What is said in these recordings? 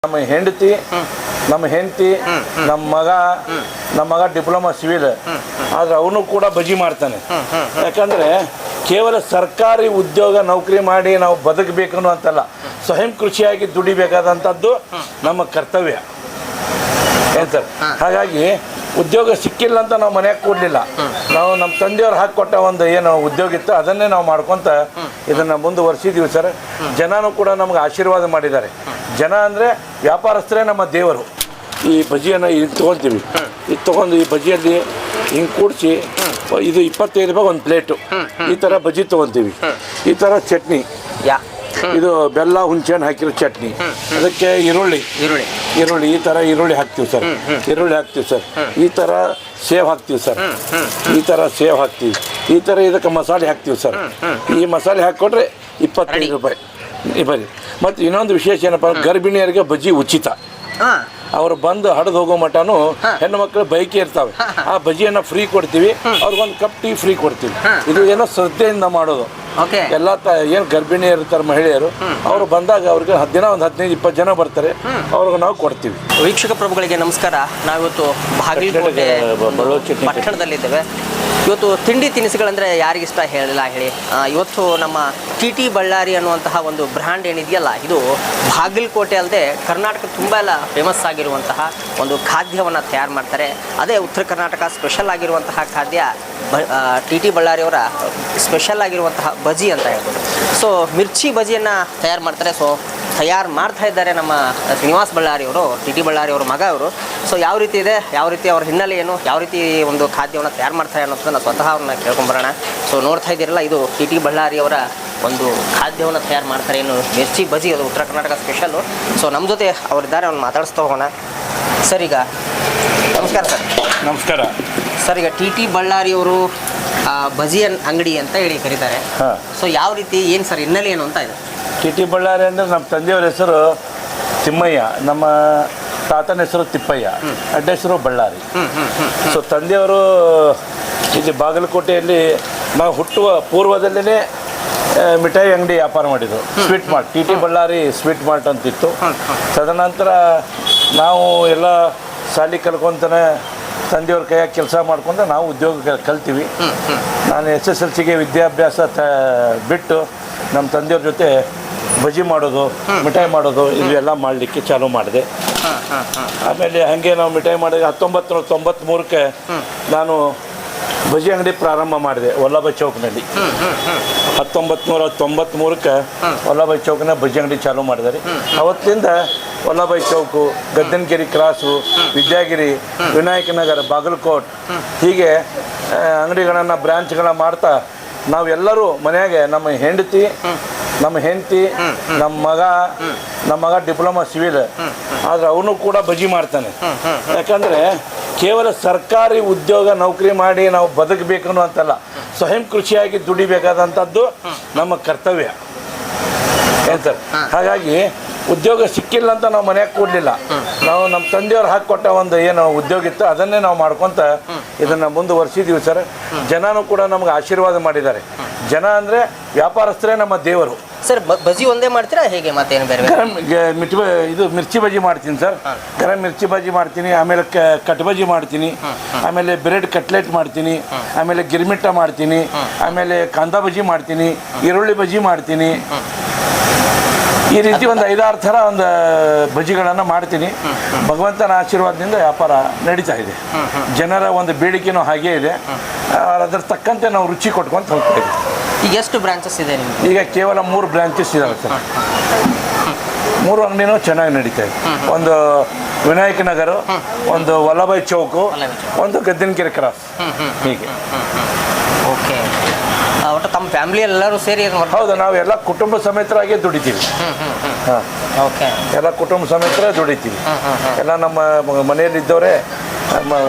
ನಮ್ಮ ಹೆಂಡತಿ ನಮ್ಮ ಮಗ ಡಿಪ್ಲೊಮಾ ಸಿವಿಲ್ ಆದ್ರೆ ಅವನು ಕೂಡ ಬಜಿ ಮಾಡ್ತಾನೆ. ಯಾಕಂದ್ರೆ ಕೇವಲ ಸರ್ಕಾರಿ ಉದ್ಯೋಗ ನೌಕರಿ ಮಾಡಿ ನಾವು ಬದುಕಬೇಕು ಅಂತಲ್ಲ, ಸ್ವಯಂ ಕೃಷಿಯಾಗಿ ದುಡಿಬೇಕಾದಂಥದ್ದು ನಮ್ಮ ಕರ್ತವ್ಯ ಏನು ಸರ್. ಹಾಗಾಗಿ ಉದ್ಯೋಗ ಸಿಕ್ಕಿಲ್ಲ ಅಂತ ನಾವು ಮನೆಯಾಗ ಕೂಡಲಿಲ್ಲ. ನಾವು ನಮ್ಮ ತಂದೆಯವ್ರು ಹಾಕಿಕೊಟ್ಟ ಒಂದು ಏನು ಉದ್ಯೋಗ ಇತ್ತು ಅದನ್ನೇ ನಾವು ಮಾಡ್ಕೊತ ಇದನ್ನು ಮುಂದುವರ್ಸಿದ್ದೀವಿ ಸರ್. ಜನನೂ ಕೂಡ ನಮ್ಗೆ ಆಶೀರ್ವಾದ ಮಾಡಿದ್ದಾರೆ. ಜನ ಅಂದರೆ ವ್ಯಾಪಾರಸ್ಥರೇ ನಮ್ಮ ದೇವರು. ಈ ಬಜಿಯನ್ನು ಇಲ್ಲಿ ತೊಗೊಳ್ತೀವಿ, ಇದು ತೊಗೊಂಡು ಈ ಬಜಿಯಲ್ಲಿ ಹಿಂಗೆ ಕೂಡಿಸಿ ಇದು 25 ರೂಪಾಯಿ ಒಂದು ಪ್ಲೇಟು. ಈ ಥರ ಬಜಿ ತೊಗೊತೀವಿ. ಈ ಥರ ಚಟ್ನಿ, ಇದು ಬೆಲ್ಲ ಹುಣಸೆಹಣ್ಣು ಹಾಕಿರೋ ಚಟ್ನಿ, ಅದಕ್ಕೆ ಈರುಳ್ಳಿ ಈ ಥರ ಈರುಳ್ಳಿ ಹಾಕ್ತೀವಿ ಸರ್. ಈ ಥರ ಸೇವ್ ಹಾಕ್ತೀವಿ ಸರ್. ಈ ಥರ ಇದಕ್ಕೆ ಮಸಾಲೆ ಹಾಕ್ತೀವಿ ಸರ್. ಈ ಮಸಾಲೆ ಹಾಕ್ಕೊಟ್ರೆ 25 ರೂಪಾಯಿ ಬರೀ. ಮತ್ತು ಇನ್ನೊಂದು ವಿಶೇಷ ಏನಪ್ಪ, ಗರ್ಭಿಣಿಯರಿಗೆ ಬಜ್ಜಿ ಉಚಿತ. ಅವ್ರು ಬಂದು ಹಡ್ದು ಹೋಗೋ ಮಟನು ಹೆಣ್ಣು ಮಕ್ಕಳು ಬೈಕೇ ಇರ್ತಾವೆ, ಆ ಬಜಿಯನ್ನು ಫ್ರೀ ಕೊಡ್ತೀವಿ. ಅವ್ರಿಗೊಂದು ಕಪ್ ಟೀ ಫ್ರೀ ಕೊಡ್ತೀವಿ. ಇದು ಏನೋ ಶ್ರದ್ಧೆಯಿಂದ ಮಾಡೋದು. ಎಲ್ಲ ಏನು ಗರ್ಭಿಣಿ ಇರ್ತಾರೆ ಮಹಿಳೆಯರು, ಅವರು ಬಂದಾಗ ಅವ್ರಿಗೆ ದಿನ ಒಂದು 15-20 ಜನ ಬರ್ತಾರೆ, ಅವ್ರಿಗೆ ನಾವು ಕೊಡ್ತೀವಿ. ವೀಕ್ಷಕ ಪ್ರಭುಗಳಿಗೆ ನಮಸ್ಕಾರ. ನಾವಿವತ್ತು ಬಾಗಲಕೋಟೆ ಪಟ್ಟಣದಲ್ಲಿದ್ದೇವೆ. ಇವತ್ತು ತಿಂಡಿ ತಿನಿಸುಗಳಂದರೆ ಯಾರಿಗಿಷ್ಟ ಹೇಳಿಲ್ಲ ಹೇಳಿ. ಇವತ್ತು ನಮ್ಮ ಟಿ ಬಳ್ಳಾರಿ ಅನ್ನುವಂತಹ ಒಂದು ಬ್ರ್ಯಾಂಡ್ ಏನಿದೆಯಲ್ಲ, ಇದು ಬಾಗಲಕೋಟೆ ಅಲ್ಲದೆ ಕರ್ನಾಟಕ ತುಂಬ ಎಲ್ಲ ಫೇಮಸ್ ಆಗಿರುವಂತಹ ಒಂದು ಖಾದ್ಯವನ್ನು ತಯಾರು ಮಾಡ್ತಾರೆ. ಅದೇ ಉತ್ತರ ಕರ್ನಾಟಕ ಸ್ಪೆಷಲ್ ಆಗಿರುವಂತಹ ಖಾದ್ಯ ಟಿ ಬಳ್ಳಾರಿಯವರ ಸ್ಪೆಷಲ್ ಆಗಿರುವಂತಹ ಬಜಿ ಅಂತ ಹೇಳ್ಬೋದು. ಸೊ ಮಿರ್ಚಿ ಬಜಿಯನ್ನು ತಯಾರು ಮಾಡ್ತಾರೆ. ಸೊ ತಯಾರು ಮಾಡ್ತಾ ಇದ್ದಾರೆ ನಮ್ಮ ಶ್ರೀನಿವಾಸ್ ಬಳ್ಳಾರಿಯವರು, ಟಿ ಬಳ್ಳಾರಿಯವರ ಮಗ ಅವರು. ಸೊ ಯಾವ ರೀತಿ ಇದೆ, ಯಾವ ರೀತಿ ಅವ್ರ ಹಿನ್ನೆಲೆ ಏನು, ಯಾವ ರೀತಿ ಒಂದು ಖಾದ್ಯವನ್ನು ತಯಾರು ಮಾಡ್ತಾರೆ ಅನ್ನೋದನ್ನು ಸ್ವತಃ ಅವ್ರನ್ನ ಕೇಳ್ಕೊಂಬರೋಣ. ಸೊ ನೋಡ್ತಾ ಇದ್ದೀರಲ್ಲ, ಇದು ಟಿ ಬಳ್ಳಾರಿಯವರ ಒಂದು ಖಾದ್ಯವನ್ನು ತಯಾರು ಮಾಡ್ತಾರೆ, ಏನು ಮಿರ್ಚಿ ಬಜಿ, ಅದು ಉತ್ತರ ಕರ್ನಾಟಕ ಸ್ಪೆಷಲ್ಲು. ಸೊ ನಮ್ಮ ಜೊತೆ ಅವರಿದ್ದಾರೆ, ಅವ್ರನ್ನ ಮಾತಾಡಿಸ್ತಾ ಹೋಗೋಣ. ಸರ್, ಈಗ ನಮಸ್ಕಾರ ಸರ್. ನಮಸ್ಕಾರ ಸರ್. ಈಗ ಟಿ ಬಳ್ಳಾರಿಯವರು ಬಜಿ ಅಂಗಡಿ ಅಂತ ಹೇಳಿ ಕರೀತಾರೆ. ಸೊ ಯಾವ ರೀತಿ, ಏನು ಸರ್ ಹಿನ್ನೆಲೆ ಏನು ಅಂತ ಇದೆ? ಟಿ ಬಳ್ಳಾರಿ ಅಂದರೆ ನಮ್ಮ ತಂದೆಯವ್ರ ಹೆಸರು ತಿಮ್ಮಯ್ಯ, ನಮ್ಮ ತಾತನ ಹೆಸರು ತಿಪ್ಪಯ್ಯ, ಅಡ್ಡ ಹೆಸರು ಬಳ್ಳಾರಿ. ಸೊ ತಂದೆಯವರು ಇಲ್ಲಿ ಬಾಗಲಕೋಟೆಯಲ್ಲಿ ನಾವು ಹುಟ್ಟುವ ಪೂರ್ವದಲ್ಲೇ ಮಿಠಾಯಿ ಅಂಗಡಿ ವ್ಯಾಪಾರ ಮಾಡಿದ್ರು. Sweet mart, T Ballari sweet mart ಅಂತಿತ್ತು. ತದನಂತರ ನಾವು ಎಲ್ಲ ಶಾಲೆ ಕಲ್ಕೊಂತಾನೆ ತಂದೆಯವ್ರ ಕೈಯಾಗಿ ಕೆಲಸ ಮಾಡ್ಕೊಂಡು ನಾವು ಉದ್ಯೋಗ ಕಲ್ತೀವಿ. ನಾನು SSLCಗೆ ವಿದ್ಯಾಭ್ಯಾಸ ಬಿಟ್ಟು ನಮ್ಮ ತಂದೆಯವ್ರ ಜೊತೆ ಬಜಿ ಮಾಡೋದು, ಮಿಠಾಯಿ ಮಾಡೋದು ಇವೆಲ್ಲ ಮಾಡಲಿಕ್ಕೆ ಚಾಲೂ ಮಾಡಿದೆ. ಆಮೇಲೆ ಹಾಗೆ ನಾವು ಮಿಠಾಯಿ ಮಾಡಿದ್ರೆ 1993ಕ್ಕೆ ನಾನು ಬಜಿ ಅಂಗಡಿ ಪ್ರಾರಂಭ ಮಾಡಿದೆ ವಲ್ಲಭ ಚೌಕ್ನಲ್ಲಿ. 1993ಕ್ಕೆ ವಲ್ಲಭ ಚೌಕ್ನ ಬಜಿ ಅಂಗಡಿ ಚಾಲೂ ಮಾಡಿದ್ದಾರೆ. ಅವತ್ತಿಂದ ವಲ್ಲಭ ಚೌಕು, ಗದ್ದನಗಿರಿ ಕ್ರಾಸು, ವಿದ್ಯಾಗಿರಿ, ವಿನಾಯಕ ನಗರ, ಬಾಗಲಕೋಟ್, ಹೀಗೆ ಅಂಗಡಿಗಳನ್ನು ಬ್ರ್ಯಾಂಚ್ಗಳನ್ನ ಮಾಡ್ತಾ ನಾವೆಲ್ಲರೂ ಮನೆಯಾಗೆ ನಮ್ಮ ಹೆಂಡತಿ ನಮ್ಮ ಮಗ ಡಿಪ್ಲೊಮಾ ಸಿವಿಲ್ ಆದ್ರೆ ಅವನು ಕೂಡ ಬಜಿ ಮಾಡ್ತಾನೆ. ಯಾಕಂದ್ರೆ ಕೇವಲ ಸರ್ಕಾರಿ ಉದ್ಯೋಗ ನೌಕರಿ ಮಾಡಿ ನಾವು ಬದುಕಬೇಕು ಅಂತಲ್ಲ, ಸ್ವಯಂ ಕೃಷಿಯಾಗಿ ದುಡಿಬೇಕಾದಂಥದ್ದು ನಮ್ಮ ಕರ್ತವ್ಯ ಏನು ಸರ್. ಹಾಗಾಗಿ ಉದ್ಯೋಗ ಸಿಕ್ಕಿಲ್ಲ ಅಂತ ನಾವು ಮನೆಯಾಗ ಕೂಡಲಿಲ್ಲ. ನಾವು ನಮ್ಮ ತಂದೆಯವ್ರು ಹಾಕಿಕೊಟ್ಟ ಒಂದು ಏನು ಉದ್ಯೋಗ ಇತ್ತು ಅದನ್ನೇ ನಾವು ಮಾಡ್ಕೊತ ಇದನ್ನು ಮುಂದುವರ್ಸಿದ್ದೀವಿ ಸರ್. ಜನನೂ ಕೂಡ ನಮ್ಗೆ ಆಶೀರ್ವಾದ ಮಾಡಿದ್ದಾರೆ. ಜನ ಅಂದರೆ ವ್ಯಾಪಾರಸ್ಥರೇ ನಮ್ಮ ದೇವರು. ಸರ್, ಬಜಿ ಒಂದೇ ಮಾಡ್ತೀರಾ ಹೇಗೆ? ಮತ್ತೇನು ಬೇರೆ? ಇದು ಮಿರ್ಚಿ ಬಜಿ ಮಾಡ್ತೀನಿ ಸರ್. ಗರಂ ಮಿರ್ಚಿ ಬಜಿ ಮಾಡ್ತೀನಿ, ಆಮೇಲೆ ಕಟ್ ಬಜಿ ಮಾಡ್ತೀನಿ, ಆಮೇಲೆ ಬ್ರೆಡ್ ಕಟ್ಲೆಟ್ ಮಾಡ್ತೀನಿ, ಆಮೇಲೆ ಗಿರ್ಮಿಟ್ಟ ಮಾಡ್ತೀನಿ, ಆಮೇಲೆ ಕಾಂದಾ ಬಜಿ ಮಾಡ್ತೀನಿ, ಈರುಳ್ಳಿ ಬಜಿ ಮಾಡ್ತೀನಿ. ಈ ರೀತಿ ಒಂದು 5-6 ಥರ ಒಂದು ಬಜಿಗಳನ್ನು ಮಾಡ್ತೀನಿ. ಭಗವಂತನ ಆಶೀರ್ವಾದದಿಂದ ವ್ಯಾಪಾರ ನಡೀತಾ ಇದೆ. ಜನರ ಒಂದು ಬೇಡಿಕೆನೂ ಹಾಗೇ ಇದೆ. ಅದರ ತಕ್ಕಂತೆ ನಾವು ರುಚಿ ಕೊಟ್ಕೊಂಡು ಹೋಗ್ತಾ ಇದ್ದೀವಿ. ಈಗ ಎಷ್ಟು ಬ್ರಾಂಚಸ್ ಇದೆ ನಿಮ್ಗೆ? ಈಗ ಕೇವಲ 3 ಬ್ರಾಂಚಸ್ ಇದಾವೆ ಸರ್. 3 ಅಂಗಡಿನೂ ಚೆನ್ನಾಗಿ ನಡೀತಾ ಇದೆ. ಒಂದು ವಿನಾಯಕ ನಗರ, ಒಂದು ವಲ್ಲಭಾಯ್ ಚೌಕು, ಒಂದು ಗದ್ದನಗಿರಿ ಕ್ರಾಸ್, ಹೀಗೆ. ಓಕೆ. ಒಟ್ಟು ತಮ್ಮ ಫ್ಯಾಮಿಲಿ ಎಲ್ಲರೂ ಸೇರಿ? ಹೌದು, ನಾವೆಲ್ಲ ಕುಟುಂಬ ಸಮೇತರಾಗಿ ದುಡಿತೀವಿ. ಹಾಂ, ಓಕೆ. ಎಲ್ಲ ಕುಟುಂಬ ಸಮೇತರ ದುಡಿತೀವಿ. ಎಲ್ಲ ನಮ್ಮ ಮನೆಯಲ್ಲಿದ್ದವರೇ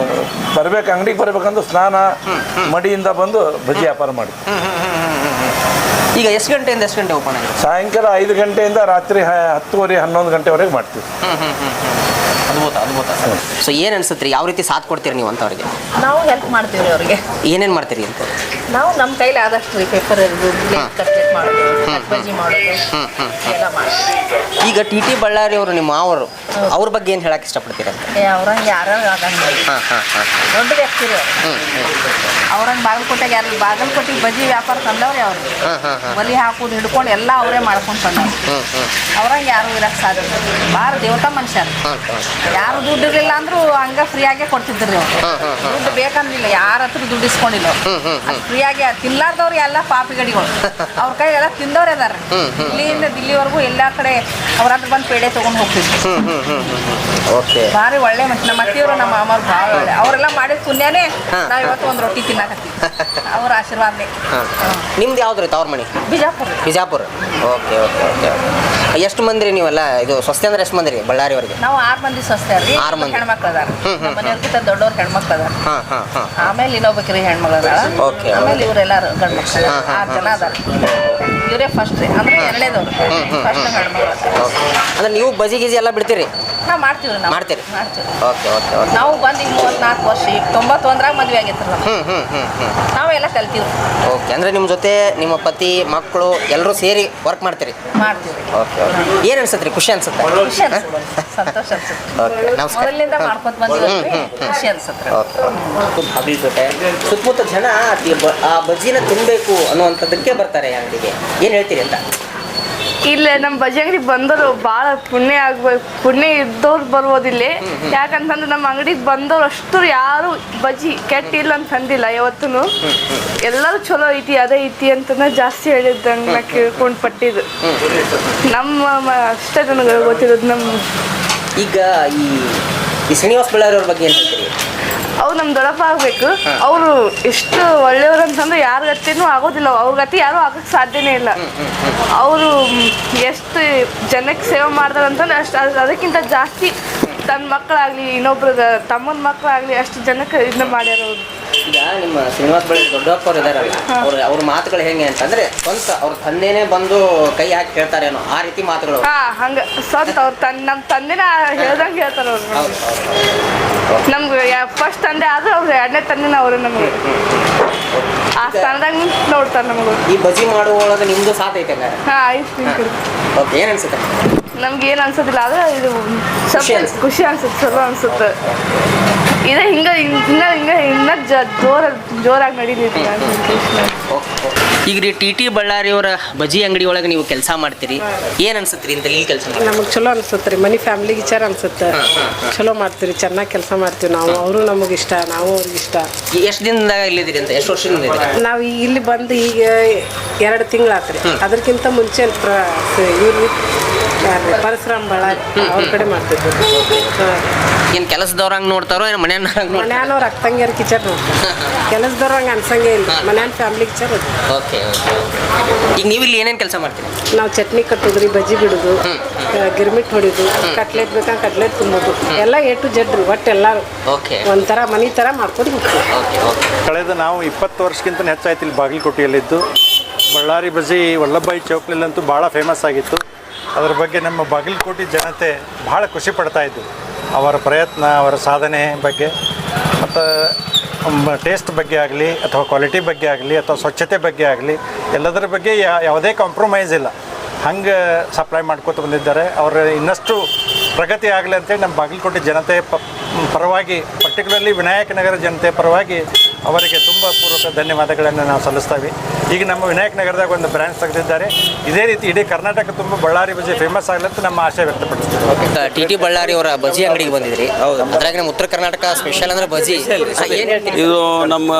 ಅಂಗಡಿಗೆ ಬರ್ಬೇಕಂದ್ರೆ ಸ್ನಾನ ಮಡಿಯಿಂದ ಬಂದು ಬಜಿ ವ್ಯಾಪಾರ ಮಾಡಿ. ಈಗ ಎಷ್ಟು ಗಂಟೆಯಿಂದ ಎಷ್ಟು ಗಂಟೆ ಓಪನ್ ಆಗಿದೆ? ಸಾಯಂಕಾಲ 5 ಗಂಟೆಯಿಂದ ರಾತ್ರಿ 10:30 11 ಗಂಟೆವರೆಗೆ ಮಾಡ್ತೀವಿ. ಅದ್ಭುತ. ಸೊ ಏನು ಅನ್ಸುತ್ತೆ ರೀ, ಯಾವ ರೀತಿ ಸಾಥ್ ಕೊಡ್ತೀರಿ ನೀವು ಅಂತವ್ರಿಗೆ? ನಾವು ಹೆಲ್ಪ್ ಮಾಡ್ತೀವಿ ರೀ ಅವ್ರಿಗೆ. ಏನೇನು ಮಾಡ್ತೀರಿ ಅಂತ? ನಾವು ನಮ್ಮ ಕೈಲಿ ಆದಷ್ಟು ರೀ ಪೇಪರ್ ಕಟ್ಲೆಟ್ ಮಾಡೋದು, ಬಜ್ಜಿ ಮಾಡೋದು ಎಲ್ಲ ಮಾಡ್ತೀವಿ. ಈಗ ಟಿ ಟಿ ಬಳ್ಳಾರಿ ಅವರು ನಿಮ್ಮ ಮಾವರು, ಅವ್ರ ಬಗ್ಗೆ ಏನು ಹೇಳಕ್ಕೆ ಇಷ್ಟಪಡ್ತೀರಿ ಅಂತ? ಅವ್ರಂಗೆ ಯಾರು ಆಗಂಗಿಲ್ಲ, ದೊಡ್ಡ ವ್ಯಕ್ತಿ ರೀ ಅವ್ರು. ಅವ್ರಂಗೆ ಬಾಗಲಕೋಟೆಗೆ ಯಾರು ಬಾಗಲಕೋಟೆಗೆ ಬಜ್ಜಿ ವ್ಯಾಪಾರ ತಂದವ್ರಿ ಅವ್ರು. ಒಲಿ ಹಾಕೋದು ಹಿಡ್ಕೊಂಡು ಎಲ್ಲ ಅವರೇ ಮಾಡ್ಕೊಂಡು ತಂದವ್ರು. ಅವ್ರಂಗೆ ಯಾರು ಇರಕ್ಕೆ ಸಾಧ್ಯ ಭಾಳ ದೇವತಾ ಮನುಷ್ಯ. ಯಾರು ದುಡ್ಡು ಇರಲಿಲ್ಲ ಅಂದ್ರೂ ಹಂಗ ಫ್ರೀಯಾಗೆ ಕೊಡ್ತಿದ್ರಿ ಅವ್ರು. ದುಡ್ಡು ಬೇಕಂದಿಲ್ಲ, ಯಾರ ಹತ್ರ ದುಡ್ಡು ಇಸ್ಕೊಂಡಿಲ್ಲ ಅವ್ರು. ಫ್ರೀಯಾಗಿ ತಿನ್ಲಾರ್ದವ್ರು ಎಲ್ಲ ಪಾಪಿಗಡಿಗಳು. ಅವ್ರ ಕೈ ಎಲ್ಲ ತಿಂದವ್ರು ಅದಾರ. ಇಲ್ಲಿಂದ ದಿಲ್ಲಿವರೆಗೂ ಎಲ್ಲ ಕಡೆ ಅವ್ರ ಹತ್ರ ಬಂದು ಪೇಡೆ ತೊಗೊಂಡು ಹೋಗ್ತಿದ್ರು. ಭಾರಿ ಒಳ್ಳೆ ಮನುಷ್ಯ. ನಮ್ಮ ಅತ್ತಿಯವರು ನಮ್ಮ ಮಾಮವ್ರು ಭಾಳ ಒಳ್ಳೆ. ಅವರೆಲ್ಲ ಮಾಡಿದ ಪುಣ್ಯನೇ ನಾವು ಇವತ್ತು ಒಂದು ರೊಟ್ಟಿ ತಿನ್ನಕತ್ತೀವಿ, ಅವ್ರ ಆಶೀರ್ವಾದನೆ. ನಿಮ್ದು ಯಾವ್ದು ರೀ ತವ್ರ ಮನೆ? ಬಿಜಾಪುರ. ಓಕೆ. ಎಷ್ಟು ಮಂದಿ ರೀ ನೀವೆಲ್ಲ? ಇದು ಸ್ವಸ್ತಿ ಅಂದ್ರೆ ಎಷ್ಟು ಮಂದಿ ರೀ ಬಳ್ಳಾರಿ ಅವರಿಗೆ? ನಾವು 6 ಮಂದಿ ಸ್ವಸ್ತಿ ರೀ. 6 ಮಂದಿ ಹೆಣ್ಮಕ್ಳು ಅದಾರ. ಮನೆಯವ್ರಿಗಿಂತ ದೊಡ್ಡವ್ರು ಹೆಣ್ಮಕ್ಳು ಅದಾರ. ಆಮೇಲೆ ಇನ್ನೊಬ್ಬಕ್ರಿ ಹೆಣ್ಮಕ್ಳು ಅದಾರ. ಆಮೇಲೆ ಇವರೆಲ್ಲರೂ ಗಂಡು ಮಕ್ಕಳು 6 ಜನ ಅದಾರ. ಇವರೇ ಫಸ್ಟ್ ರೀ, ಅಂದ್ರೆ 2ನೇದವ್ರು ಫಸ್ಟ್ ಹೆಣ್ಮಕ್ಳು. ಅಂದ್ರೆ ನೀವು ಬಜಿ ಗಿಜಿ ಎಲ್ಲ ಬಿಡ್ತೀರಿ? ನಾವು ಮಾಡ್ತೀವಿ ರೀ. ಮಾಡ್ತೀರಿ? ಓಕೆ. ನಾವು ಬಂದು ಈಗ 34 ವರ್ಷ, ಈಗ 91ರಾಗ ಮದುವೆ ಆಗೈತೆ ರೀ. ನಾವೆಲ್ಲ ಕಲ್ತೀವಿ. ಓಕೆ. ಅಂದ್ರೆ ನಿಮ್ಮ ಜೊತೆ ನಿಮ್ಮ ಪತಿ ಮಕ್ಕಳು ಎಲ್ಲರೂ ಸೇರಿ ವರ್ಕ್ ಮಾಡ್ತೀರಿ? ಮಾಡ್ತೀವಿ. ಓಕೆ. ಏನು ಅನ್ಸುತ್ತೆ ರೀ? ಖುಷಿ ಅನ್ಸುತ್ತೆ? ಖುಷಿ ಅನ್ಸುತ್ತೆ, ಸಂತೋಷ ಅನ್ಸುತ್ತೆ. ಓಕೆ, ನಮಸ್ಕಾರ. ಮೊದಲಿಂದ ಮಾಡ್ಕೊತ ಬಂದಿದ್ದೀವಿ, ಖುಷಿ ಅನ್ಸುತ್ತೆ. ಭಾಬಿ ಜೊತೆ ಸುತ್ತಮುತ್ತ ಜನ ಆ ಬಜ್ಜಿನ ತಿನ್ನಬೇಕು ಅನ್ನುವಂಥದ್ದಕ್ಕೆ ಬರ್ತಾರೆ ಅಂಗಡಿಗೆ. ಏನು ಹೇಳ್ತೀರಿ ಅಂತ? ಇಲ್ಲ, ನಮ್ಮ ಬಜ್ಜಿ ಅಂಗಡಿಗೆ ಬಂದವರು ಭಾಳ ಪುಣ್ಯ ಇದ್ದವ್ರು ಬರ್ಬೋದಿಲ್ಲ. ಯಾಕಂತಂದ್ರೆ ನಮ್ಮ ಅಂಗಡಿಗೆ ಬಂದವ್ರು ಅಷ್ಟು ಯಾರು ಬಜ್ಜಿ ಕೆಟ್ಟಿಲ್ಲ ಅಂತ ಅಂದಿಲ್ಲ ಯಾವತ್ತೂ. ಎಲ್ಲರೂ ಚಲೋ ಐತಿ ಅದೇ ಐತಿ ಅಂತಂದ್ರೆ ಜಾಸ್ತಿ ಹೇಳಿದ್ದಂಗೆ ನಾ ಕೇಳ್ಕೊಂಡು ಪಟ್ಟಿದ್ದು. ನಮ್ಮ ಅಷ್ಟೇ ನನಗೆ ಗೊತ್ತಿರೋದು. ನಮ್ಮ ಈಗ ಈ ಶ್ರೀನಿವಾಸ ಬಳ್ಳಾರಿ ಅವ್ರ ಬಗ್ಗೆ ಏನು ಹೇಳ್ತೀರಿ? ಅವ್ರು ನಮ್ಮ ದೊಡ್ಡಪ್ಪ ಆಗಬೇಕು. ಅವರು ಎಷ್ಟು ಒಳ್ಳೆಯವರು ಅಂತಂದ್ರೆ ಯಾರ ಗತಿನೂ ಆಗೋದಿಲ್ಲ. ಅವ್ರ ಗತಿ ಯಾರೂ ಆಗೋಕ್ಕೆ ಸಾಧ್ಯನೇ ಇಲ್ಲ. ಅವರು ಎಷ್ಟು ಜನಕ್ಕೆ ಸೇವೆ ಮಾಡ್ತಾರೆ ಅಂತಂದ್ರೆ ಅದಕ್ಕಿಂತ ಜಾಸ್ತಿ ತನ್ನ ಮಕ್ಕಳಾಗಲಿ ಇನ್ನೊಬ್ರ ತಮ್ಮನ ಮಕ್ಕಳಾಗಲಿ ಅಷ್ಟು ಜನಕ್ಕೆ ಇದನ್ನ ಮಾಡ್ಯಾರ ಅವರು. ಈಗ ನಿಮ್ಮ ಶ್ರೀನಿವಾಸ ಬಳ್ಳಾರಿ ದೊಡ್ಡಪ್ಪ ಅವ್ರು ಇದಾರಲ್ಲ, ಅವ್ರ ಮಾತುಗಳು ಹೆಂಗೆ ಅಂತಂದ್ರೆ ಸ್ವಂತ ಅವ್ರ ತಂದೆನೇ ಬಂದು ಕೈ ಹಾಕಿ ಕೇಳ್ತಾರೇನೋ ಆ ರೀತಿ ಮಾತುಗಳು. ಹಂಗೆ ಸ್ವಂತ ಅವ್ರು ನಮ್ಮ ತಂದೆನ ಹೇಳ್ದಂಗೆ ಹೇಳ್ತಾರೆ ಅವ್ರು. ನಮ್ಗೆ ಫಸ್ಟ್ ತಂದೆ ಆದ್ರೆ ಅವ್ರು 2ನೇ ತಂದೆನ ಅವರು ನಮಗೆ ಆ ಸ್ಥಾನದಾಗ ನೋಡ್ತಾರೆ ನಮಗೂ. ಈ ಬಜ್ಜಿ ಮಾಡುವೊಳಗೆ ನಿಮ್ದು ಸಾಥ್ ಐತೆ ಹಂಗಾರೆ? ಆಯ್ತು. ಓಕೆ. ಏನು ಅನ್ಸುತ್ತೆ? ನಮ್ಗೆ ಏನು ಅನ್ಸೋದಿಲ್ಲ, ಆದರೆ ಇದು ಖುಷಿ ಅನ್ಸುತ್ತೆ, ಚಲೋ ಅನ್ಸುತ್ತೆ. ಇದೇ ಇನ್ನೂ ಜೋರಾಗಿ ನಡೀತೈತಿ. ಈಗ ರೀ ಟಿ ಟಿ ಬಳ್ಳಾರಿ ಅವರ ಬಜ್ಜಿ ಅಂಗಡಿ ಒಳಗೆ ನೀವು ಕೆಲಸ ಮಾಡ್ತೀರಿ, ಏನು ಅನ್ಸುತ್ತೆ ರೀ ಇಂತ ಕೆಲಸ? ನಮಗೆ ಚಲೋ ಅನ್ಸುತ್ತೆ ರೀ. ಮನೆ ಫ್ಯಾಮ್ಲಿಗೆ ವಿಚಾರ ಅನ್ಸುತ್ತೆ. ಚಲೋ ಮಾಡ್ತೀರಿ, ಚೆನ್ನಾಗಿ ಕೆಲಸ ಮಾಡ್ತೀವಿ ನಾವು. ಅವರು ನಮಗೆ ಇಷ್ಟ, ನಾವು ಅವ್ರಿಗೆ ಇಷ್ಟ. ಎಷ್ಟು ದಿನದಾಗ ಇಲ್ಲಿದ್ದೀರಿ ಅಂತ? ಎಷ್ಟು ವರ್ಷದಿಂದ ಇದ್ದೀರಿ? ನಾವು ಇಲ್ಲಿ ಬಂದು ಈಗ 2 ತಿಂಗಳಾತ್ರಿ. ಅದಕ್ಕಿಂತ ಮುಂಚೆ ಇವ್ರು ಪರಶುರಾಮ್ ಬಳ್ಳಾರಿ ಅವ್ರ ಕಡೆ ಮಾಡ್ತಿದ್ವಿ. ಏನು ಕೆಲಸದವ್ರಂಗೆ ನೋಡ್ತಾರೋ ಏನು ಮನ್ಯಾನವ್ರು ಅಕ್ಕಂಗಿಯರ್ ಕಿಚನ್ ನೋಡ್ತಾರೆ. ಕೆಲಸದವ್ರು ಹಂಗೆ ಅನ್ಸಂಗೆ ಇಲ್ಲ. ಮನ್ಯಾನ ಫ್ಯಾಮ್ಲಿ ಕಿಚನ್ ಅದು. ಓಕೆ. ಈಗ ನೀವು ಇಲ್ಲಿ ಏನೇನು ಕೆಲಸ ಮಾಡ್ತೀರಿ? ನಾವು ಚಟ್ನಿ ಕಟ್ಟೋದ್ರಿ, ಬಜ್ಜಿ ಬಿಡೋದು, ಗಿರ್ಮಿಟ್ ಹೊಡಿಯೋದು, ಕಟ್ಲೆಟ್ ಬೇಕಂದ್ರೆ ಕಟ್ಲೆಟ್ ತುಂಬೋದು, ಎಲ್ಲ A to Z ರೀ. ಒಟ್ಟು ಎಲ್ಲರೂ ಒಂಥರ ಮನೆ ಥರ ಮಾಡ್ಕೊಂಡು ಹೋಗ್ತೀವಿ. ಕಳೆದ ನಾವು 20 ವರ್ಷಕ್ಕಿಂತ ಹೆಚ್ಚಾಯ್ತು ಇಲ್ಲಿ ಬಾಗಲಕೋಟೆಯಲ್ಲಿದ್ದು. ಬಳ್ಳಾರಿ ಬಜ್ಜಿ ವಲ್ಲಭಾಯಿ ಚೌಕ್ನಲ್ಲಂತೂ ಭಾಳ ಫೇಮಸ್ ಆಗಿತ್ತು. ಅದರ ಬಗ್ಗೆ ನಮ್ಮ ಬಾಗಲಕೋಟೆ ಜನತೆ ಭಾಳ ಖುಷಿ ಪಡ್ತಾಯಿದ್ದು. ಅವರ ಪ್ರಯತ್ನ, ಅವರ ಸಾಧನೆ ಬಗ್ಗೆ ಮತ್ತು ಟೇಸ್ಟ್ ಬಗ್ಗೆ ಆಗಲಿ ಅಥವಾ ಕ್ವಾಲಿಟಿ ಬಗ್ಗೆ ಆಗಲಿ ಅಥವಾ ಸ್ವಚ್ಛತೆ ಬಗ್ಗೆ ಆಗಲಿ ಎಲ್ಲದರ ಬಗ್ಗೆ ಯಾವುದೇ ಕಾಂಪ್ರಮೈಸ್ ಇಲ್ಲ. ಹಂಗೆ ಸಪ್ಲೈ ಮಾಡ್ಕೊತ ಬಂದಿದ್ದಾರೆ. ಅವರ ಇನ್ನಷ್ಟು ಪ್ರಗತಿ ಆಗಲಿ ಅಂತೇಳಿ ನಮ್ಮ ಬಾಗಲಕೋಟೆ ಜನತೆ ಪರವಾಗಿ, ಪರ್ಟಿಕ್ಯುಲರ್ಲಿ ವಿನಾಯಕ ನಗರ ಜನತೆ ಪರವಾಗಿ ಅವರಿಗೆ ತುಂಬ ಪೂರ್ವಕ ಧನ್ಯವಾದಗಳನ್ನು ನಾವು ಸಲ್ಲಿಸ್ತೀವಿ. ಈಗ ನಮ್ಮ ವಿನಾಯಕ ನಗರದಾಗ ಒಂದು ಬ್ರಾಂಚ್ ತೆಗೆದಿದ್ದಾರೆ. ಇದೇ ರೀತಿ ಇಡೀ ಕರ್ನಾಟಕ ತುಂಬ ಬಳ್ಳಾರಿ ಬಜ್ಜಿ ಫೇಮಸ್ ಆಗಲಿ ಅಂತ ನಮ್ಮ ಆಶಯ ವ್ಯಕ್ತಪಡಿಸ್ತೀವಿ. ಟಿ ಟಿ ಬಳ್ಳಾರಿ ಅವರ ಬಜ್ಜಿ ಅಂಗಡಿಗೆ ಬಂದಿದ್ರಿ. ಅದ್ರಾಗ ನಮ್ಮ ಉತ್ತರ ಕರ್ನಾಟಕ ಸ್ಪೆಷಲ್ ಅಂದ್ರೆ ಬಜ್ಜಿ. ಇದು ನಮ್ಮ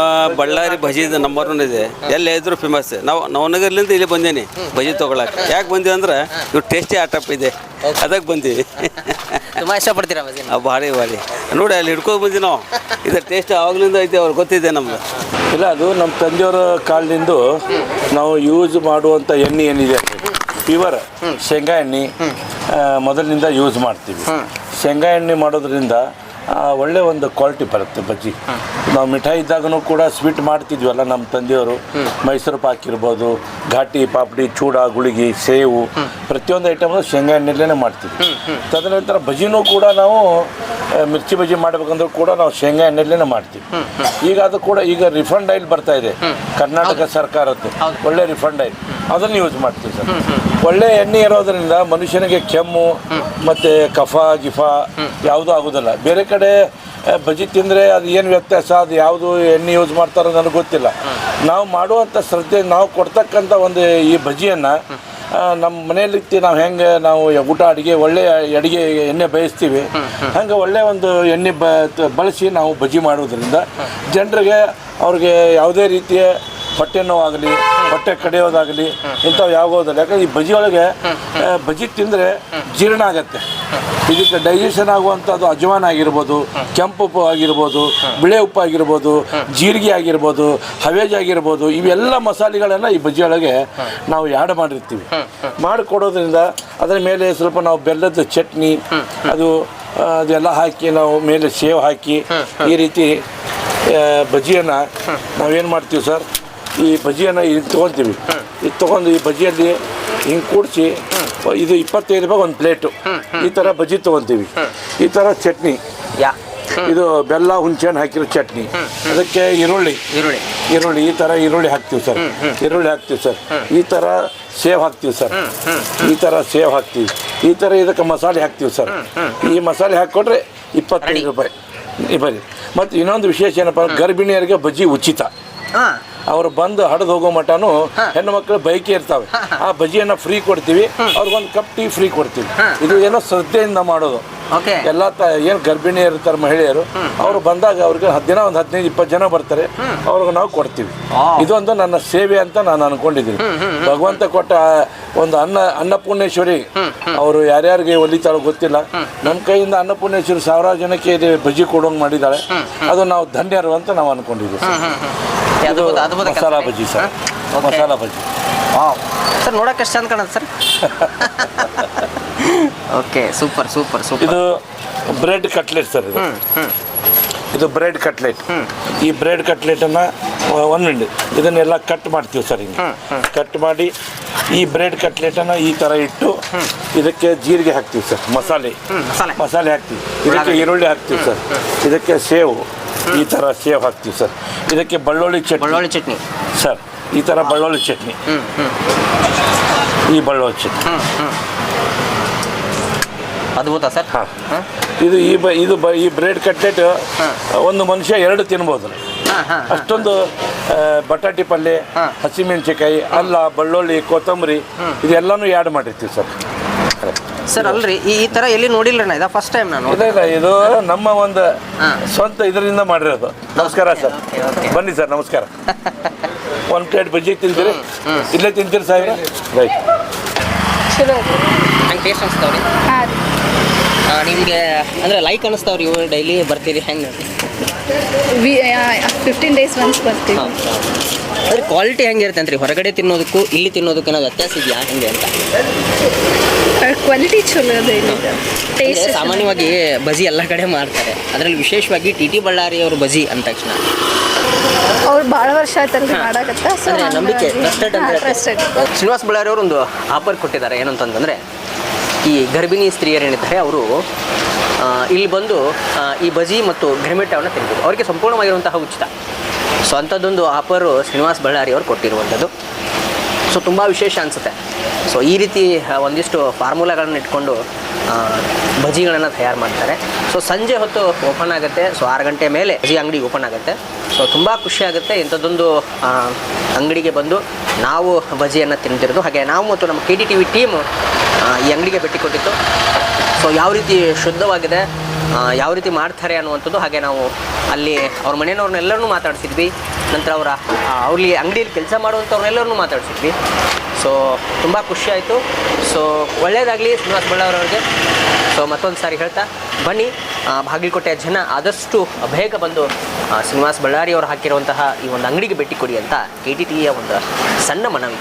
ಬಳ್ಳಾರಿ ಬಜ್ಜಿ ನಂಬರ್ 1 ಇದೆ. ಎಲ್ಲೇ ಇದ್ರು ಫೇಮಸ್. ನಾವು ನವನಗರ್ಲಿಂದ ಇಲ್ಲಿ ಬಂದೇನಿ ಬಜ್ಜಿ ತೊಗೊಳಕ್ಕೆ. ಯಾಕೆ ಬಂದೀವಿ ಅಂದ್ರೆ ಇವು ಟೇಸ್ಟಿ ಆಟಪ್ ಇದೆ, ಅದಕ್ಕೆ ಬಂದೀವಿ. ತುಂಬ ಇಷ್ಟಪಡ್ತೀರಾ ಬಜ್ಜಿ? ಭಾರಿ ನೋಡಿ ಅಲ್ಲಿ ಹಿಡ್ಕೊಂಡು ಬಂದಿ ನಾವು. ಇದು ಟೇಸ್ಟ್ ಆವಾಗಲಿಂದ ಐತೆ, ಅವ್ರಿಗೆ ಗೊತ್ತಿದೆ ನಮ್ಗೆ. ಇಲ್ಲ, ಅದು ನಮ್ಮ ತಂದೆಯವರ ಕಾಲದಿಂದ ನಾವು ಯೂಸ್ ಮಾಡುವಂಥ ಎಣ್ಣೆ ಏನಿದೆ ಪ್ಯೂರ್ ಶೇಂಗಾ ಎಣ್ಣೆ ಮೊದಲಿನಿಂದ ಯೂಸ್ ಮಾಡ್ತೀವಿ. ಶೇಂಗಾ ಎಣ್ಣೆ ಮಾಡೋದ್ರಿಂದ ಒಳ್ಳೆ ಒಂದು ಕ್ವಾಲಿಟಿ ಬರುತ್ತೆ ಬಜ್ಜಿ. ನಾವು ಮಿಠಾಯಿ ಇದ್ದಾಗೂ ಕೂಡ ಸ್ವೀಟ್ ಮಾಡ್ತಿದ್ವಲ್ಲ ನಮ್ಮ ತಂದೆಯವರು, ಮೈಸೂರು ಪಾಕ್ ಇರ್ಬೋದು, ಘಾಟಿ ಪಾಪಡಿ, ಚೂಡ, ಗುಳಿಗಿ, ಸೇವು, ಪ್ರತಿಯೊಂದು ಐಟಮ್ನು ಶೇಂಗಾ ಎಣ್ಣೆಲ್ಲೇ ಮಾಡ್ತಿದ್ವಿ. ತದನಂತರ ಬಜ್ಜಿನೂ ಕೂಡ ನಾವು ಮಿರ್ಚಿ ಬಜ್ಜಿ ಮಾಡಬೇಕಂದ್ರೂ ಕೂಡ ನಾವು ಶೇಂಗಾ ಎಣ್ಣೆಲ್ಲೇ ಮಾಡ್ತೀವಿ. ಈಗ ಅದು ಕೂಡ ಈಗ ರಿಫಂಡ್ ಆಯಿಲ್ ಬರ್ತಾ ಇದೆ ಕರ್ನಾಟಕ ಸರ್ಕಾರದ್ದು, ಒಳ್ಳೆ ರಿಫಂಡ್ ಆಯಿಲ್, ಅದನ್ನು ಯೂಸ್ ಮಾಡ್ತೀವಿ ಸರ್. ಒಳ್ಳೆ ಎಣ್ಣೆ ಇರೋದ್ರಿಂದ ಮನುಷ್ಯನಿಗೆ ಕೆಮ್ಮು ಮತ್ತು ಕಫ ಗಿಫ ಯಾವುದೂ ಆಗೋದಿಲ್ಲ. ಬೇರೆ ಕಡೆ ಬಜ್ಜಿ ತಿಂದರೆ ಅದು ಏನು ವ್ಯತ್ಯಾಸ, ಅದು ಯಾವುದು ಎಣ್ಣೆ ಯೂಸ್ ಮಾಡ್ತಾರೋ ನನಗೆ ಗೊತ್ತಿಲ್ಲ. ನಾವು ಮಾಡುವಂಥ ಶ್ರದ್ಧೆ, ನಾವು ಕೊಡ್ತಕ್ಕಂಥ ಒಂದು ಈ ಬಜ್ಜಿಯನ್ನು ನಮ್ಮ ಮನೆಯಲ್ಲಿ ನಾವು ಹೆಂಗೆ ನಾವು ಊಟ ಅಡುಗೆ ಒಳ್ಳೆ ಅಡುಗೆ ಎಣ್ಣೆ ಬೇಯಿಸ್ತೀವಿ, ಹಂಗೆ ಒಳ್ಳೆ ಒಂದು ಎಣ್ಣೆ ಬಳಸಿ ನಾವು ಬಜ್ಜಿ ಮಾಡೋದ್ರಿಂದ ಜನರಿಗೆ ಅವ್ರಿಗೆ ಯಾವುದೇ ರೀತಿಯ ಹೊಟ್ಟೆ ನೋವಾಗಲಿ, ಹೊಟ್ಟೆ ಕಡಿಯೋದಾಗಲಿ ಇಂಥವು ಯಾಗೋದಿಲ್ಲ. ಯಾಕಂದ್ರೆ ಈ ಬಜ್ಜಿ ಒಳಗೆ ಬಜ್ಜಿ ತಿಂದರೆ ಜೀರ್ಣ ಆಗತ್ತೆ. ಇದಕ್ಕೆ ಡೈಜೆಷನ್ ಆಗುವಂಥದ್ದು ಅಜವಾನ ಆಗಿರ್ಬೋದು, ಕೆಂಪು ಉಪ್ಪು ಆಗಿರ್ಬೋದು, ಬಿಳೆ ಉಪ್ಪು ಆಗಿರ್ಬೋದು, ಜೀರಿಗೆ ಆಗಿರ್ಬೋದು, ಹವೇಜ್ ಆಗಿರ್ಬೋದು, ಇವೆಲ್ಲ ಮಸಾಲೆಗಳನ್ನು ಈ ಬಜ್ಜಿ ಒಳಗೆ ನಾವು ಆ್ಯಡ್ ಮಾಡಿರ್ತೀವಿ. ಮಾಡಿಕೊಡೋದ್ರಿಂದ ಅದರ ಮೇಲೆ ಸ್ವಲ್ಪ ನಾವು ಬೆಲ್ಲದ ಚಟ್ನಿ ಅದೆಲ್ಲ ಹಾಕಿ ನಾವು ಮೇಲೆ ಸೇವ್ ಹಾಕಿ ಈ ರೀತಿ ಬಜ್ಜಿಯನ್ನು ನಾವೇನು ಮಾಡ್ತೀವಿ ಸರ್, ಈ ಬಜ್ಜಿಯನ್ನು ಇದು ತೊಗೊತೀವಿ. ಇದು ತೊಗೊಂಡು ಈ ಬಜ್ಜಿಯಲ್ಲಿ ಹಿಂಗೆ ಕೂಡಿಸಿ ಇದು 25 ರೂಪಾಯಿ ಒಂದು ಪ್ಲೇಟು. ಈ ಥರ ಬಜ್ಜಿ ತೊಗೊತೀವಿ. ಈ ಥರ ಚಟ್ನಿ, ಇದು ಬೆಲ್ಲ ಹುಣಸೆಹಣ್ಣು ಹಾಕಿರೋ ಚಟ್ನಿ, ಅದಕ್ಕೆ ಈರುಳ್ಳಿ ಈ ಥರ ಈರುಳ್ಳಿ ಹಾಕ್ತೀವಿ ಸರ್. ಈರುಳ್ಳಿ ಹಾಕ್ತೀವಿ ಸರ್. ಈ ಥರ ಸೇವ್ ಹಾಕ್ತೀವಿ ಸರ್. ಈ ಥರ ಸೇವ್ ಹಾಕ್ತೀವಿ. ಈ ಥರ ಇದಕ್ಕೆ ಮಸಾಲೆ ಹಾಕ್ತೀವಿ ಸರ್. ಈ ಮಸಾಲೆ ಹಾಕ್ಕೊಟ್ರೆ 25 ರೂಪಾಯಿ ಬರೀ. ಮತ್ತು ಇನ್ನೊಂದು ವಿಶೇಷ ಏನಪ್ಪ, ಗರ್ಭಿಣಿಯರಿಗೆ ಬಜ್ಜಿ ಉಚಿತ. ಅವರು ಬಂದು ಹಡ್ದು ಹೋಗೋ ಮಟನು ಹೆಣ್ಣು ಮಕ್ಕಳು ಬೈಕೇ ಇರ್ತಾವೆ, ಆ ಬಜ್ಜಿಯನ್ನು ಫ್ರೀ ಕೊಡ್ತೀವಿ. ಅವ್ರಿಗೊಂದು ಕಪ್ ಟೀ ಫ್ರೀ ಕೊಡ್ತೀವಿ. ಇದು ಏನೋ ಶ್ರದ್ಧೆಯಿಂದ ಮಾಡೋದು. ಎಲ್ಲ ಏನು ಗರ್ಭಿಣಿ ಇರ್ತಾರೆ ಮಹಿಳೆಯರು, ಅವರು ಬಂದಾಗ ಅವ್ರಿಗೆ ದಿನ ಒಂದು 15-20 ಜನ ಬರ್ತಾರೆ, ಅವ್ರಿಗೆ ನಾವು ಕೊಡ್ತೀವಿ. ಇದೊಂದು ನನ್ನ ಸೇವೆ ಅಂತ ನಾನು ಅನ್ಕೊಂಡಿದ್ದೀನಿ. ಭಗವಂತ ಕೊಟ್ಟ ಒಂದು ಅನ್ನಪೂರ್ಣೇಶ್ವರಿ, ಅವರು ಯಾರ್ಯಾರಿಗೆ ಒಲಿತಾರೋ ಗೊತ್ತಿಲ್ಲ, ನಮ್ಮ ಕೈಯಿಂದ ಅನ್ನಪೂರ್ಣೇಶ್ವರಿ ಸಾವಿರಾರು ಜನಕ್ಕೆ ಇದು ಬಜ್ಜಿ ಕೊಡೋಂಗೆ ಮಾಡಿದ್ದಾಳೆ. ಅದು ನಾವು ಧನ್ಯರು ಅಂತ ನಾವು ಅನ್ಕೊಂಡಿದ್ದೀವಿ. ಇದು ಮಸಾಲಾ ಬಜ್ಜಿ ಸರ್, ಮಸಾಲಾ ಬಜ್ಜಿ ಸರ್. ನೋಡೋಕೆ ಎಷ್ಟು ಚಂದ ಕಾಣುತ್ತೆ sir. Okay, super super super. ಇದು ಬ್ರೆಡ್ ಕಟ್ಲೆಟ್ ಸರ್. ಇದು ಬ್ರೆಡ್ ಕಟ್ಲೆಟ್. ಈ ಬ್ರೆಡ್ ಕಟ್ಲೆಟನ್ನು ಒಂದುಂಡು ಇದನ್ನೆಲ್ಲ ಕಟ್ ಮಾಡ್ತೀವಿ ಸರ್. ಹಿಂಗೆ ಕಟ್ ಮಾಡಿ ಈ ಬ್ರೆಡ್ ಕಟ್ಲೆಟನ್ನು ಈ ಥರ ಇಟ್ಟು ಇದಕ್ಕೆ ಜೀರಿಗೆ ಹಾಕ್ತೀವಿ ಸರ್, ಮಸಾಲೆ ಹಾಕ್ತೀವಿ. ಇದಕ್ಕೆ ಈರುಳ್ಳಿ ಹಾಕ್ತೀವಿ ಸರ್. ಇದಕ್ಕೆ ಸೇವು, ಈ ಥರ ಸೇವ್ ಹಾಕ್ತೀವಿ ಸರ್. ಇದಕ್ಕೆ ಬೆಳ್ಳುಳ್ಳಿ ಚಟ್ನಿ ಸರ್. ಈ ಥರ ಬೆಳ್ಳುಳ್ಳಿ ಚಟ್ನಿ, ಈ ಬೆಳ್ಳುಳ್ಳಿ ಚಟ್ನಿ ಅದ್ಭುತ ಸರ್. ಹಾಂ, ಈ ಬ್ರೆಡ್ ಕಟ್ಲೆಟ್ ಒಂದು ಮನುಷ್ಯ 2 ತಿನ್ಬೋದು. ಅಷ್ಟೊಂದು ಬಟಾಟಿ ಪಲ್ಯ, ಹಸಿಮೆಣಸಿಕಾಯಿ, ಅಲ್ಲ, ಬೆಳ್ಳುಳ್ಳಿ, ಕೊತ್ತಂಬರಿ ಇದೆಲ್ಲನೂ ಆ್ಯಡ್ ಮಾಡಿರ್ತೀವಿ ಸರ್. ಸರ್ ಅಲ್ರಿ, ಈ ಥರ ಎಲ್ಲಿ ನೋಡಿಲ್ಲ ನಾ, ಇದು ಫಸ್ಟ್ ಟೈಮ್ ನಾನು. ಇಲ್ಲ, ಇದು ನಮ್ಮ ಒಂದು ಸ್ವಂತ ಇದರಿಂದ ಮಾಡಿರೋದು. ನಮಸ್ಕಾರ ಸರ್, ಬನ್ನಿ ಸರ್, ನಮಸ್ಕಾರ. ಒಂದು ಪ್ಲೇಟ್ ಬಜ್ಜಿ ತಿಂತೀರಿ? ಇಲ್ಲೇ ತಿಂತೀರಿ ಸಾಹೇಬ್ರೆ? ರೈಟ್. ಚಲೋ ನಂಗೆ ಟೇಸ್ಟ್ ಅನಿಸ್ತಾವ್ರಿ. ನಿಮಗೆ ಅಂದರೆ ಲೈಕ್ ಅನಿಸ್ತಾವ್ರಿ? ಇವು ಡೈಲಿ ಬರ್ತೀರಿ ಹೆಂಗೆ? 15 days once ಬರ್ತೀವಿ. ಅದ್ರ ಕ್ವಾಲಿಟಿ ಹೆಂಗಿರುತ್ತೆ ಅಂತ್ರಿ? ಹೊರಗಡೆ ತಿನ್ನೋದಕ್ಕೂ ಇಲ್ಲಿ ತಿನ್ನೋದಕ್ಕೂ ಏನಾದ್ರು ವ್ಯತ್ಯಾಸ ಇದೆಯಾ ಹೆಂಗೆ ಅಂತ? ಕ್ವಾಲಿಟಿ ಚಲೋ ಅದ. ಟೇಸ್ಟ್ ಸಾಮಾನ್ಯವಾಗಿ ಬಜ್ಜಿ ಎಲ್ಲ ಕಡೆ ಮಾಡ್ತಾರೆ, ಅದರಲ್ಲಿ ವಿಶೇಷವಾಗಿ ಟಿ ಬಳ್ಳಾರಿ ಅವರು ಬಜ್ಜಿ ಅಂದ ತಕ್ಷಣ ಅವ್ರು ಭಾಳ ವರ್ಷ ಆಯ್ತಲ್ರಿ ಮಾಡಾಕತ್ತ, ಸೊ ನಂಬಿಕೆ ಟ್ರಸ್ಟೆಡ್. ಶ್ರೀನಿವಾಸ್ ಬಳ್ಳಾರಿ ಅವರು ಒಂದು ಆಫರ್ ಕೊಟ್ಟಿದ್ದಾರೆ. ಏನಂತಂದರೆ, ಈ ಗರ್ಭಿಣಿ ಸ್ತ್ರೀಯರೇನಿದ್ದಾರೆ ಅವರು ಇಲ್ಲಿ ಬಂದು ಈ ಬಜ್ಜಿ ಮತ್ತು ಗಿರ್ಮಿಟ್ಟವನ್ನು ತಿನ್ಬೋದು, ಅವರಿಗೆ ಸಂಪೂರ್ಣವಾಗಿರುವಂತಹ ಉಚಿತ. ಸೊ ಅಂಥದ್ದೊಂದು ಆಫರು ಶ್ರೀನಿವಾಸ್ ಬಳ್ಳಾರಿ ಅವರು ಕೊಟ್ಟಿರುವಂಥದ್ದು. ಸೊ ತುಂಬ ವಿಶೇಷ ಅನಿಸುತ್ತೆ. ಸೊ ಈ ರೀತಿ ಒಂದಿಷ್ಟು ಫಾರ್ಮುಲಾಗಳನ್ನು ಇಟ್ಕೊಂಡು ಬಜ್ಜಿಗಳನ್ನು ತಯಾರು ಮಾಡ್ತಾರೆ. ಸೊ ಸಂಜೆ ಹೊತ್ತು ಓಪನ್ ಆಗುತ್ತೆ. ಸೊ 6 ಗಂಟೆ ಮೇಲೆ ಬಜ್ಜಿ ಅಂಗಡಿ ಓಪನ್ ಆಗುತ್ತೆ. ಸೊ ತುಂಬ ಖುಷಿಯಾಗುತ್ತೆ ಇಂಥದ್ದೊಂದು ಅಂಗಡಿಗೆ ಬಂದು ನಾವು ಬಜ್ಜಿಯನ್ನು ತಿಂತಿರೋದು. ಹಾಗೆ ನಾವು ಮತ್ತು ನಮ್ಮ KDTV ಟೀಮ್ ಈ ಅಂಗಡಿಗೆ ಭೇಟಿ ಕೊಟ್ಟಿತ್ತು. ಸೊ ಯಾವ ರೀತಿ ಶುದ್ಧವಾಗಿದೆ, ಯಾವ ರೀತಿ ಮಾಡ್ತಾರೆ ಅನ್ನುವಂಥದ್ದು, ಹಾಗೆ ನಾವು ಅಲ್ಲಿ ಅವ್ರ ಮನೆಯವ್ರನ್ನೆಲ್ಲರನ್ನೂ ಮಾತಾಡ್ಸಿದ್ವಿ. ನಂತರ ಅವ್ರಲ್ಲಿ ಅಂಗಡಿಯಲ್ಲಿ ಕೆಲಸ ಮಾಡುವಂಥವ್ರನ್ನೆಲ್ಲರನ್ನೂ ಮಾತಾಡ್ಸಿದ್ವಿ. ಸೊ ತುಂಬ ಖುಷಿಯಾಯಿತು. ಸೊ ಒಳ್ಳೆಯದಾಗಲಿ ಶ್ರೀನಿವಾಸ್ ಬಳ್ಳಾರಿ ಅವರಿಗೆ. ಸೊ ಮತ್ತೊಂದು ಸಾರಿ ಹೇಳ್ತಾ, ಬನ್ನಿ ಬಾಗಲಕೋಟೆಯ ಜನ ಆದಷ್ಟು ಬೇಗ ಬಂದು ಶ್ರೀನಿವಾಸ್ ಬಳ್ಳಾರಿ ಅವರು ಹಾಕಿರುವಂತಹ ಈ ಒಂದು ಅಂಗಡಿಗೆ ಭೇಟಿ ಕೊಡಿ ಅಂತ KDTVಯ ಒಂದು ಸಣ್ಣ ಮನವಿ.